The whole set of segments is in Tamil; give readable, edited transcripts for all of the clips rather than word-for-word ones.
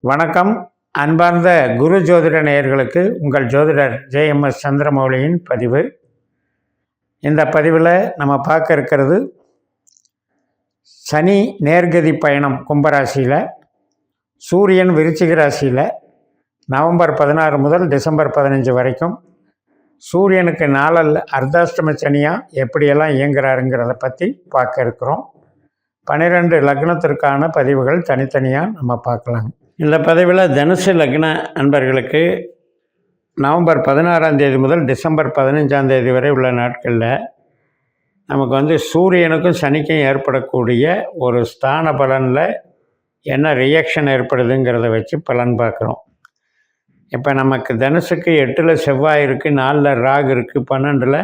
வணக்கம். அன்பார்ந்த குரு ஜோதிட நேயர்களுக்கு உங்கள் ஜோதிடர் ஜேஎம்எஸ் சந்திரமௌலியின் பதிவு. இந்த பதிவில் நம்ம பார்க்க இருக்கிறது சனி நேர்கதி பயணம் கும்பராசியில், சூரியன் விருச்சிக ராசியில் நவம்பர் 16 முதல் டிசம்பர் 15 வரைக்கும் சூரியனுக்கு நாளில் அர்த்தாஷ்டம சனியாக எப்படியெல்லாம் இயங்குறாருங்கிறத பற்றி பார்க்க இருக்கிறோம். 12 லக்னத்திற்கான பதிவுகள் தனித்தனியாக நம்ம பார்க்கலாங்க. இந்த பதிவில் தனுசு லக்ன அன்பர்களுக்கு நவம்பர் 16ஆம் தேதி முதல் டிசம்பர் 15ஆம் தேதி வரை உள்ள நாட்களில் நமக்கு சூரியனுக்கும் சனிக்கும் ஏற்படக்கூடிய ஒரு ஸ்தான பலனில் என்ன ரியாக்ஷன் ஏற்படுதுங்கிறத வச்சு பலன் பார்க்குறோம். இப்போ நமக்கு தனுசுக்கு 8ல் செவ்வாய் இருக்குது, 4ல் ராகு இருக்குது, 12ல்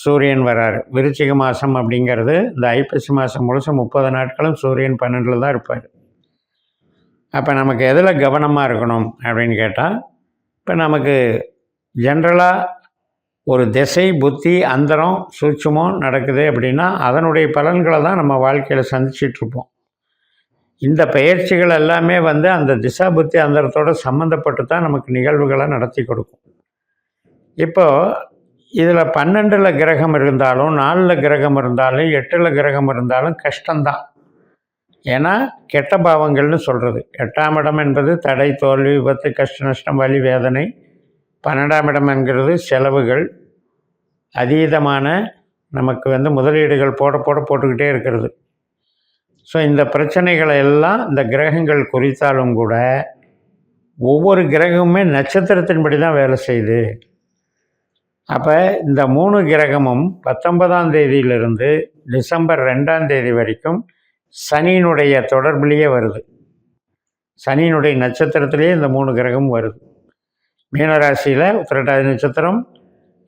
சூரியன் வராரு. விருச்சிக மாதம் அப்படிங்கிறது இந்த ஐப்பசி மாதம் முழுசும் 30 நாட்களும் சூரியன் 12ல் தான் இருப்பார். அப்போ நமக்கு எதில் கவனமாக இருக்கணும் அப்படின்னு கேட்டால், இப்போ நமக்கு ஜென்ரலாக ஒரு திசை புத்தி அந்தரம் சூட்சுமம் நடக்குது அப்படின்னா அதனுடைய பலன்களை தான் நம்ம வாழ்க்கையில் சந்திச்சிட்ருப்போம். இந்த பயிற்சிகள் எல்லாமே அந்த திசா புத்தி அந்தரத்தோடு சம்மந்தப்பட்டு தான் நமக்கு நிகழ்வுகளை நடத்தி கொடுக்கும். இப்போது இதில் 12ல் கிரகம் இருந்தாலும் 4ல் கிரகம் இருந்தாலும் 8ல் கிரகம் இருந்தாலும் கஷ்டம்தான். ஏன்னா கெட்ட பாவங்கள்னு சொல்கிறது. 8ஆம் இடம் என்பது தடை, தோல்வி, விபத்து, கஷ்ட நஷ்டம், வலி, வேதனை. 12ஆம் இடம் என்கிறது செலவுகள், அதீதமான நமக்கு முதலீடுகள் போட்டுக்கிட்டே இருக்கிறது. ஸோ இந்த பிரச்சனைகளை எல்லாம் இந்த கிரகங்கள் குறித்தாலும் கூட ஒவ்வொரு கிரகமுமே நட்சத்திரத்தின்படி தான் வேலை செய்யுது. அப்போ இந்த 3 கிரகமும் 19ஆம் தேதியிலிருந்து டிசம்பர் 2ஆம் தேதி வரைக்கும் சனியினுடைய தொடர்பிலேயே வருது. சனியினுடைய நட்சத்திரத்திலேயே இந்த 3 கிரகம் வருது. மீனராசியில் உத்திரட்டாதி நட்சத்திரம்,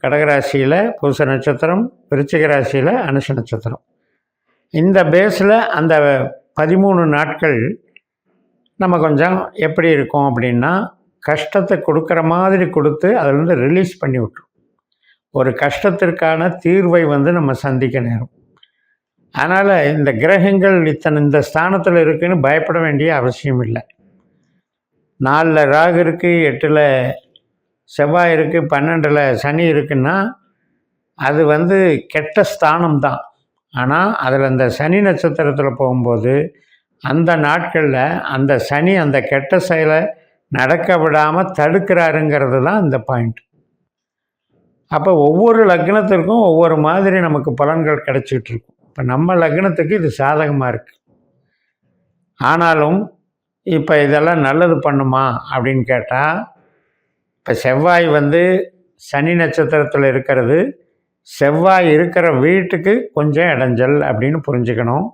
கடகராசியில் பூச நட்சத்திரம், விருச்சிக ராசியில் அனுஷ நட்சத்திரம். இந்த பேஸில் அந்த 13 நாட்கள் நம்ம கொஞ்சம் எப்படி இருக்கும் அப்படின்னா, கஷ்டத்தை கொடுக்குற மாதிரி கொடுத்து அதிலேருந்து ரிலீஸ் பண்ணி விட்டுரும். ஒரு கஷ்டத்திற்கான தீர்வை நம்ம சந்திக்க நேரும். அதனால் இந்த கிரகங்கள் இந்த ஸ்தானத்தில் இருக்குதுன்னு பயப்பட வேண்டிய அவசியம் இல்லை. 4ல் ராகு இருக்குது, 8ல் செவ்வாய் இருக்குது, 12ல் சனி இருக்குன்னா அது கெட்ட ஸ்தானம் தான். ஆனால் அதில் இந்த சனி நட்சத்திரத்தில் போகும்போது அந்த நாட்களில் அந்த சனி அந்த கெட்ட செயலை நடக்க விடாமல் தடுக்கிறாருங்கிறது தான் இந்த பாயிண்ட். அப்போ ஒவ்வொரு லக்னத்திற்கும் ஒவ்வொரு மாதிரி நமக்கு பலன்கள் கிடச்சிக்கிட்டு இருக்கும். இப்போ நம்ம லக்னத்துக்கு இது சாதகமாக இருக்குது. ஆனாலும் இப்போ இதெல்லாம் நல்லது பண்ணுமா அப்படின்னு கேட்டால், இப்போ செவ்வாய் சனி நட்சத்திரத்தில் இருக்கிறது, செவ்வாய் இருக்கிற வீட்டுக்கு கொஞ்சம் இடைஞ்சல் அப்படின்னு புரிஞ்சுக்கணும்.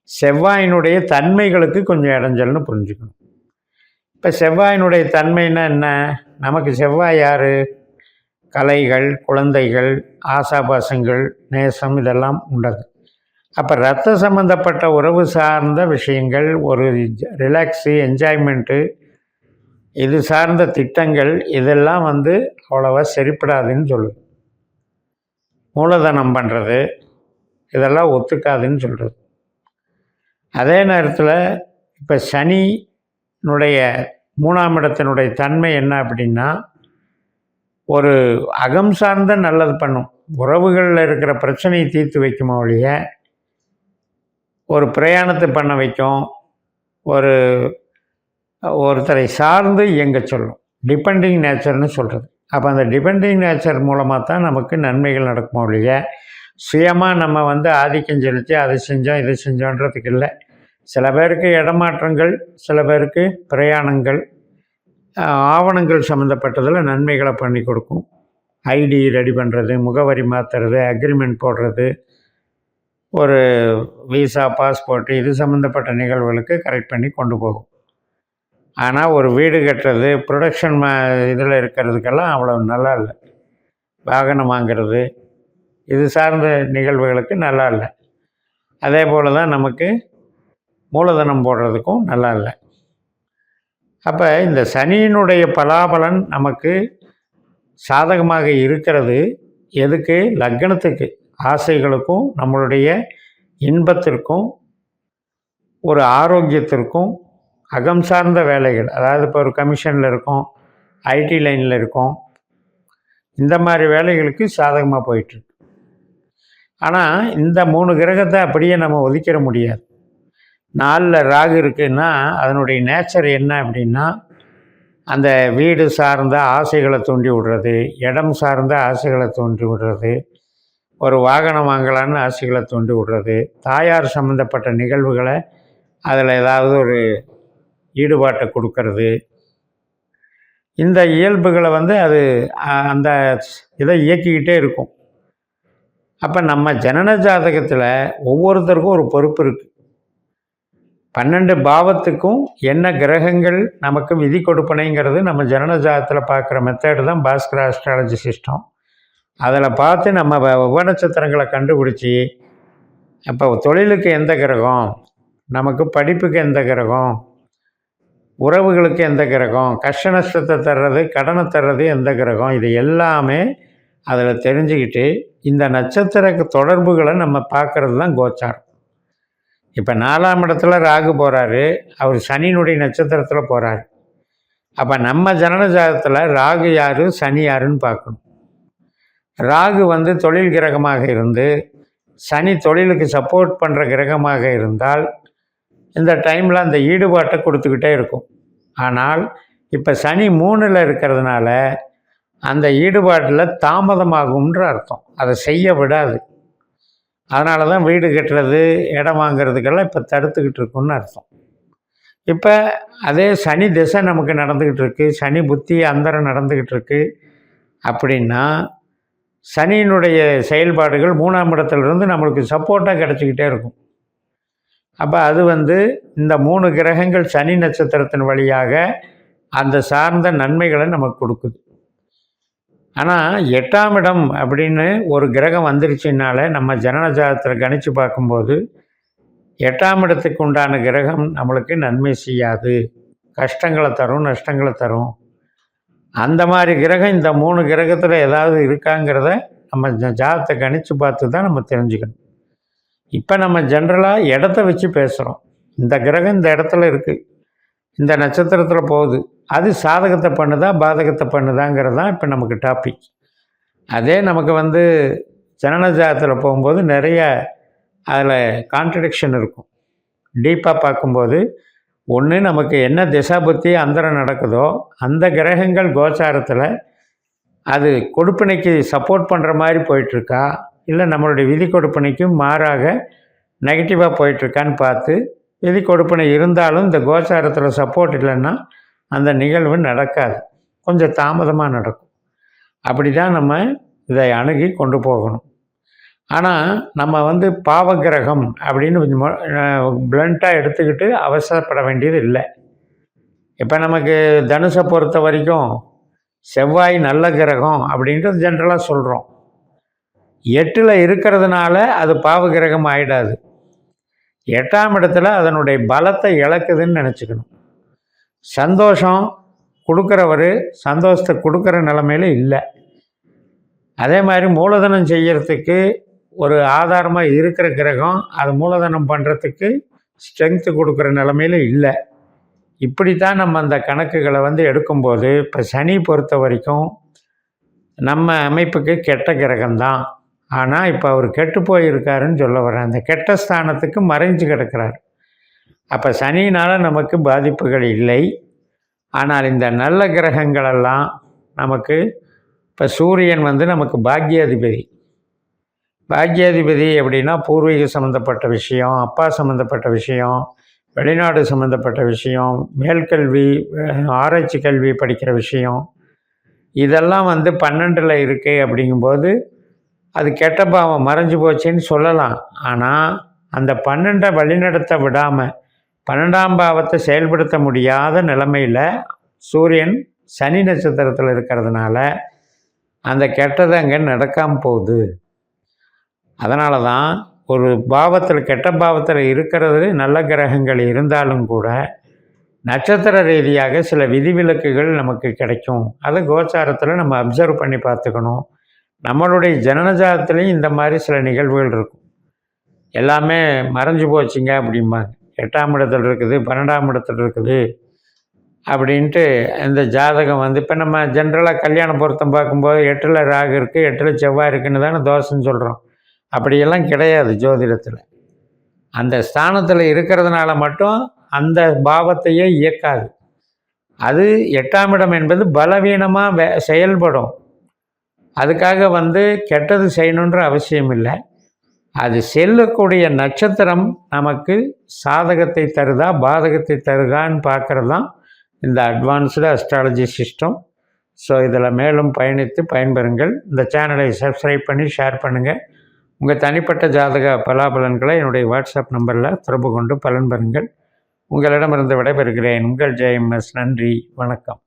செவ்வாயினுடைய தன்மைகளுக்கு கொஞ்சம் இடைஞ்சல்னு புரிஞ்சுக்கணும். இப்போ செவ்வாயினுடைய தன்மைன்னா என்ன? நமக்கு செவ்வாய் யார்? கலைகள், குழந்தைகள், ஆசாபாசங்கள், நேசம் இதெல்லாம் உண்டது. அப்போ ரத்த சம்மந்தப்பட்ட உறவு சார்ந்த விஷயங்கள், ஒரு ரிலாக்ஸு, என்ஜாய்மெண்ட்டு, இது சார்ந்த திட்டங்கள் இதெல்லாம் அவ்வளோவா சரிப்படாதுன்னு சொல்லுது. மூலதனம் பண்ணுறது இதெல்லாம் ஒத்துக்காதுன்னு சொல்கிறது. அதே நேரத்தில் இப்போ சனியினுடைய 3ஆம் இடத்தினுடைய தன்மை என்ன அப்படின்னா, ஒரு அகம் சார்ந்த நல்லது பண்ணும். உறவுகளில் இருக்கிற பிரச்சனையை தீர்த்து வைக்குமா ஒழிய ஒரு பிரயாணத்தை பண்ண வைக்கும், ஒருத்தரை சார்ந்து இயங்க சொல்லும். டிபெண்டிங் நேச்சர்னு சொல்கிறது. அப்போ அந்த டிபெண்டிங் நேச்சர் மூலமாக தான் நமக்கு நன்மைகள் நடக்குமா ஒழிய சுயமாக நம்ம ஆதிக்கம் செலுத்தி அதை செஞ்சோம் இதை செஞ்சோன்றதுக்கு இல்லை. சில பேருக்கு இடமாற்றங்கள், சில பேருக்கு பிரயாணங்கள், ஆவணங்கள் சம்மந்தப்பட்டதில் நன்மைகளை பண்ணி கொடுக்கும். ஐடி ரெடி பண்ணுறது, முகவரி மாற்றுறது, அக்ரிமெண்ட் போடுறது, ஒரு விசா, பாஸ்போர்ட்டு இது சம்மந்தப்பட்ட நிகழ்வுகளுக்கு கரெக்ட் பண்ணி கொண்டு போகும். ஆனால் ஒரு வீடு கட்டுறது, ப்ரொடக்ஷன் இதில் இருக்கிறதுக்கெல்லாம் அவ்வளோ நல்லா இல்லை. வாகனம் வாங்கிறது இது சார்ந்த நிகழ்வுகளுக்கு நல்லா இல்லை. அதே போல் தான் நமக்கு மூலதனம் போடுறதுக்கும் நல்லா இல்லை. அப்போ இந்த சனியினுடைய பலாபலன் நமக்கு சாதகமாக இருக்கிறது. எதுக்கு? லக்னத்துக்கு, ஆசைகளுக்கும், நம்மளுடைய இன்பத்திற்கும், ஒரு ஆரோக்கியத்திற்கும், அகம் சார்ந்த வேலைகள், அதாவது இப்போ ஒரு கமிஷனில் இருக்கோம், ஐடி லைனில் இருக்கோம், இந்த மாதிரி வேலைகளுக்கு சாதகமாக போயிட்டுருக்கு. ஆனால் இந்த 3 கிரகத்தை அப்படியே நம்ம ஒதுக்கிட முடியாது. 4ல் ராகு இருக்குன்னா அதனுடைய நேச்சர் என்ன அப்படின்னா, அந்த வீடு சார்ந்த ஆசைகளை தூண்டி விடுறது, இடம் சார்ந்த ஆசைகளை தூண்டி விடுறது, ஒரு வாகனம் வாங்கலான்னு ஆசைகளை தூண்டி விடுறது, தாயார் சம்மந்தப்பட்ட நிகழ்வுகளை அதில் ஏதாவது ஒரு ஈடுபாட்டை கொடுக்கறது, இந்த இயல்புகளை வந்து அது அந்த இதை இயக்கிக்கிட்டே இருக்கும். அப்போ நம்ம ஜனன ஜாதகத்தில் ஒவ்வொருத்தருக்கும் ஒரு பொறுப்பு இருக்குது. 12 பாவத்துக்கும் என்ன கிரகங்கள் நமக்கு விதி கொடுப்பனைங்கிறது நம்ம ஜனன ஜாதகத்தில் பார்க்குற மெத்தேடு தான் பாஸ்கர் ஆஸ்ட்ராலஜி சிஸ்டம். அதில் பார்த்து நம்ம உபநட்சத்திரங்களை கண்டுபிடிச்சி, அப்போ தொழிலுக்கு எந்த கிரகம், நமக்கு படிப்புக்கு எந்த கிரகம், உறவுகளுக்கு எந்த கிரகம், கஷ்ட நஷ்டத்தை தர்றது, கடனை தர்றது எந்த கிரகம், இது எல்லாமே அதில் தெரிஞ்சுக்கிட்டு இந்த நட்சத்திர தொடர்புகளை நம்ம பார்க்குறது தான் கோச்சாரம். இப்போ 4ஆம் இடத்துல ராகு போகிறாரு, அவர் சனியினுடைய நட்சத்திரத்தில் போகிறாரு. அப்போ நம்ம ஜனன ஜாதகத்தில் ராகு யார், சனி யாருன்னு பார்க்கணும். ராகு வந்து தொழில் கிரகமாக இருந்து சனி தொழிலுக்கு சப்போர்ட் பண்ணுற கிரகமாக இருந்தால் இந்த டைமில் அந்த ஈடுபாட்டை கொடுத்துக்கிட்டே இருக்கும். ஆனால் இப்போ சனி 3ல் இருக்கிறதுனால அந்த ஈடுபாட்டில் தாமதமாகும்ன்ற அர்த்தம், அதை செய்ய விடாது. அதனால தான் வீடு கட்டுறது, இடம் வாங்கிறதுக்கெல்லாம் இப்போ தடுத்துக்கிட்டு இருக்குன்னு அர்த்தம். இப்போ அதே சனி திசை நமக்கு நடந்துக்கிட்டு இருக்குது, சனி புத்தி அந்தரம் நடந்துக்கிட்டு இருக்குது அப்படின்னா சனியினுடைய செயல்பாடுகள் 3ஆம் இடத்துலேருந்து நம்மளுக்கு சப்போர்ட்டாக கிடச்சிக்கிட்டே இருக்கும். அப்போ அது வந்து இந்த 3 கிரகங்கள் சனி நட்சத்திரத்தின் வழியாக அந்த சார்ந்த நன்மைகளை நமக்கு கொடுக்குது. ஆனால் 8ஆம் இடம் அப்படின்னு ஒரு கிரகம் வந்துருச்சுனால நம்ம ஜனன ஜாதகத்தில் கணித்து பார்க்கும்போது 8ஆம் இடத்துக்கு உண்டான கிரகம் நம்மளுக்கு நன்மை செய்யாது, கஷ்டங்களை தரும், நஷ்டங்களை தரும். அந்த மாதிரி கிரகம் இந்த 3 கிரகத்தில் ஏதாவது இருக்காங்கிறத நம்ம ஜாதகத்தை கணித்து பார்த்து தான் நம்ம தெரிஞ்சுக்கணும். இப்போ நம்ம ஜென்ரலாக இடத்த வச்சு பேசுகிறோம். இந்த கிரகம் இந்த இடத்துல இருக்குது, இந்த நட்சத்திரத்தில் போகுது, அது சாதகத்தை பண்ணுதா பாதகத்தை பண்ணுதாங்கிறது தான் இப்போ நமக்கு டாபிக். அதே நமக்கு வந்து ஜனன ஜாதகத்தில் போகும்போது நிறைய அதில் கான்ட்ரடிக்ஷன் இருக்கும். டீப்பாக பார்க்கும்போது ஒன்று நமக்கு என்ன திசாபுத்தி அந்தரம் நடக்குதோ அந்த கிரகங்கள் கோச்சாரத்தில் அது கொடுப்பினைக்கு சப்போர்ட் பண்ணுற மாதிரி போயிட்டுருக்கா, இல்லை நம்மளுடைய விதி கொடுப்பினைக்கும் மாறாக நெகட்டிவாக போயிட்டுருக்கான்னு பார்த்து, விதி கொடுப்பினை இருந்தாலும் இந்த கோச்சாரத்தில் சப்போர்ட் இல்லைன்னா அந்த நிகழ்வு நடக்காது, கொஞ்சம் தாமதமாக நடக்கும். அப்படி தான் நம்ம இதை அணுகி கொண்டு போகணும். ஆனால் நம்ம வந்து பாவகிரகம் அப்படின்னு பிளண்ட்டாக எடுத்துக்கிட்டு அவசரப்பட வேண்டியது இல்லை. இப்போ நமக்கு தனுசை பொறுத்த வரைக்கும் செவ்வாய் நல்ல கிரகம் அப்படின்றது ஜென்ரலாக சொல்கிறோம். 8ல் இருக்கிறதுனால அது பாவகிரகம் ஆகிடாது. 8ஆம் இடத்துல அதனுடைய பலத்தை இழக்குதுன்னு நினச்சிக்கணும். சந்தோஷம் கொடுக்குறவர் சந்தோஷத்தை கொடுக்குற நிலமையில இல்லை. அதே மாதிரி மூலதனம் செய்கிறதுக்கு ஒரு ஆதாரமாக இருக்கிற கிரகம் அது மூலதனம் பண்ணுறதுக்கு ஸ்ட்ரென்த்து கொடுக்குற நிலமையில இல்லை. இப்படித்தான் நம்ம அந்த கணக்குகளை வந்து எடுக்கும்போது இப்போ சனி பொறுத்த வரைக்கும் நம்ம அமைப்புக்கு கெட்ட கிரகம்தான். ஆனால் இப்போ அவர் கெட்டு போயிருக்காருன்னு சொல்ல வரேன். அந்த கெட்ட ஸ்தானத்துக்கு மறைஞ்சு கிடக்கிறார். அப்போ சனியினால் நமக்கு பாதிப்புகள் இல்லை. ஆனால் இந்த நல்ல கிரகங்களெல்லாம் நமக்கு இப்போ சூரியன் வந்து நமக்கு பாக்யாதிபதி. பாக்யாதிபதி அப்படின்னா பூர்வீக சம்மந்தப்பட்ட விஷயம், அப்பா சம்மந்தப்பட்ட விஷயம், வெளிநாடு சம்மந்தப்பட்ட விஷயம், மேல்கல்வி ஆராய்ச்சி கல்வி படிக்கிற விஷயம், இதெல்லாம் வந்து 12ல் இருக்குது. அப்படிங்கும்போது அது கெட்ட பாவம் மறைஞ்சு போச்சுன்னு சொல்லலாம். ஆனால் அந்த 12 வழிநடத்த விடாமல் 12ஆம் பாவத்தை செயல்படுத்த முடியாத நிலைமையில் சூரியன் சனி நட்சத்திரத்தில் இருக்கிறதுனால அந்த கெட்டது அங்கே நடக்காமல் போகுது. அதனால தான் ஒரு பாவத்தில் கெட்ட பாவத்தில் இருக்கிறது நல்ல கிரகங்கள் இருந்தாலும் கூட நட்சத்திர ரீதியாக சில விதிவிலக்குகள் நமக்கு கிடைக்கும். அதை கோச்சாரத்தில் நம்ம அப்சர்வ் பண்ணி பார்த்துக்கணும். நம்மளுடைய ஜனனஜாதத்துலேயும் இந்த மாதிரி சில நிகழ்வுகள் இருக்கும். எல்லாமே மறைஞ்சு போச்சுங்க அப்படிம்பாங்க. 8ஆம் இடத்துல இருக்குது, 12ஆம் இடத்துல இருக்குது அப்படின்ட்டு இந்த ஜாதகம் வந்து இப்போ நம்ம ஜென்ரலாக கல்யாண பொருத்தம் பார்க்கும்போது 8ல் ராகு இருக்குது, 8ல் செவ்வாய் இருக்குன்னு தானே தோஷம்னு சொல்கிறோம். அப்படியெல்லாம் கிடையாது ஜோதிடத்தில். அந்த ஸ்தானத்தில் இருக்கிறதுனால மட்டும் அந்த பாவத்தையே இயக்காது. அது 8ஆம் இடம் என்பது பலவீனமாக செயல்படும். அதுக்காக வந்து கெட்டது செய்யணுன்ற அவசியம் இல்லை. அது செல்லக்கூடிய நட்சத்திரம் நமக்கு சாதகத்தை தருதா பாதகத்தை தருதான்னு பார்க்குறது தான் இந்த அட்வான்ஸ்டு அஸ்ட்ராலஜி சிஸ்டம். ஸோ இதில் மேலும் பயணித்து பயன்பெறுங்கள். இந்த சேனலை சப்ஸ்கிரைப் பண்ணி ஷேர் பண்ணுங்கள். உங்கள் தனிப்பட்ட ஜாதக பலாபலன்களை என்னுடைய வாட்ஸ்அப் நம்பரில் தொடர்பு கொண்டு பலன் பெறுங்கள். உங்களிடமிருந்து விடைபெறுகிறேன். உங்கள் ஜெயம்எஸ். நன்றி, வணக்கம்.